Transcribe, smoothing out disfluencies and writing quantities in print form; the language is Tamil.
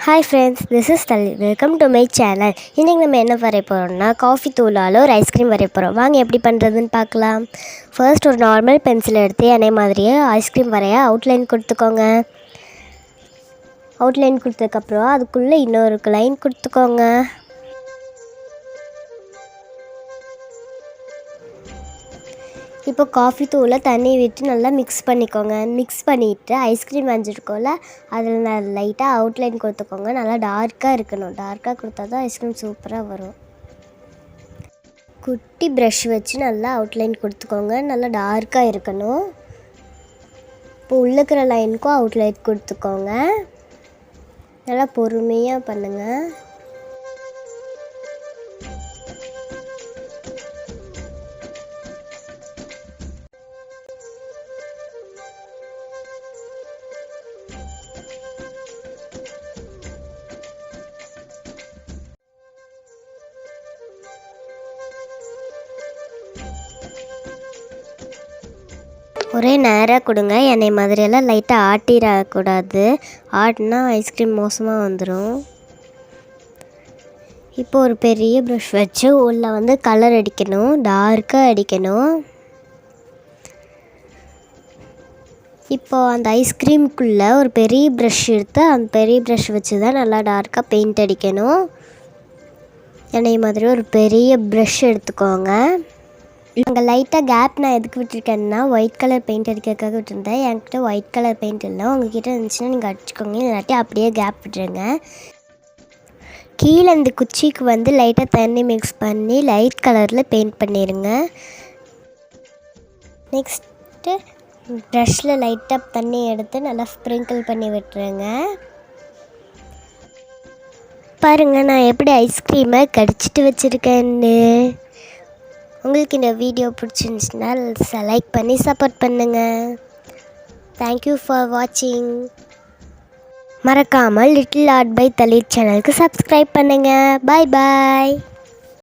Hi friends, this is Thali. Welcome to my channel. இன்றைக்கி நம்ம என்ன வரைய போகிறோம்னா காஃபி தூளால் ஒரு ஐஸ்கிரீம் வரைய போகிறோம். வாங்க எப்படி பண்ணுறதுன்னு பார்க்கலாம். ஃபர்ஸ்ட் ஒரு நார்மல் பென்சில் எடுத்து அதே மாதிரியே ஐஸ்கிரீம் வரைய அவுட்லைன் கொடுத்துக்கோங்க. அவுட்லைன் கொடுத்ததுக்கப்புறம் அதுக்குள்ளே இன்னொரு லைன் கொடுத்துக்கோங்க. இப்போ காஃபி தூளை தண்ணி விட்டு நல்லா மிக்ஸ் பண்ணிக்கோங்க. மிக்ஸ் பண்ணிவிட்டு ஐஸ்கிரீம் வரைஞ்சிருக்கோம்ல, அதில் லைட்டாக அவுட்லைன் கொடுத்துக்கோங்க. நல்லா டார்க்காக இருக்கணும். டார்க்காக கொடுத்தா தான் ஐஸ்கிரீம் சூப்பராக வரும். குட்டி ப்ரஷ் வச்சு நல்லா அவுட்லைன் கொடுத்துக்கோங்க. நல்லா டார்க்காக இருக்கணும். இப்போ உள்ளக்கிற லைனுக்கும் அவுட்லைன் கொடுத்துக்கோங்க. நல்லா பொறுமையாக பண்ணுங்கள். ஒரே நேராக கொடுங்க. என்னை மாதிரியெல்லாம் லைட்டாக ஆட்டிடக்கூடாது. ஆட்டினா ஐஸ்கிரீம் மோசமாக வந்துடும். இப்போ ஒரு பெரிய ப்ரஷ் வச்சு உள்ளே கலர் அடிக்கணும். டார்க்காக அடிக்கணும். இப்போ அந்த ஐஸ்கிரீமுக்குள்ளே ஒரு பெரிய ப்ரஷ் எடுத்து அந்த பெரிய ப்ரஷ் வச்சு தான் நல்லா டார்க்காக பெயிண்ட் அடிக்கணும். என்னை மாதிரி ஒரு பெரிய ப்ரஷ் எடுத்துக்கோங்க. அங்கே லைட்டாக கேப் நான் எதுக்கு விட்டுருக்கேன்னா ஒயிட் கலர் பெயிண்ட் அடிக்கிறதுக்காக விட்டுருந்தேன். என்கிட்ட ஒயிட் கலர் பெயிண்ட் இல்லை. உங்கள்கிட்ட இருந்துச்சுன்னா நீங்கள் அடிச்சுக்கோங்க. இல்லாட்டி அப்படியே கேப் விட்டுருங்க. கீழே இந்த குச்சிக்கு லைட்டாக தண்ணி மிக்ஸ் பண்ணி லைட் கலரில் பெயிண்ட் பண்ணிடுங்க. நெக்ஸ்ட்டு ப்ரஷ்ஷில் லைட்டாக தண்ணி எடுத்து நல்லா ஸ்ப்ரிங்கிள் பண்ணி விட்டுருங்க. பாருங்கள் நான் எப்படி ஐஸ்கிரீமை கடிச்சிட்டு வச்சுருக்கேன்னு. உங்களுக்கு இந்த வீடியோ பிடிச்சிருந்துச்சுன்னா லைக் பண்ணி சப்போர்ட் பண்ணுங்கள். தேங்க்யூ ஃபார் வாட்சிங். மறக்காமல் லிட்டில் ஆர்ட் பை தலி சேனலுக்கு சப்ஸ்கிரைப் பண்ணுங்கள். பாய் பாய்.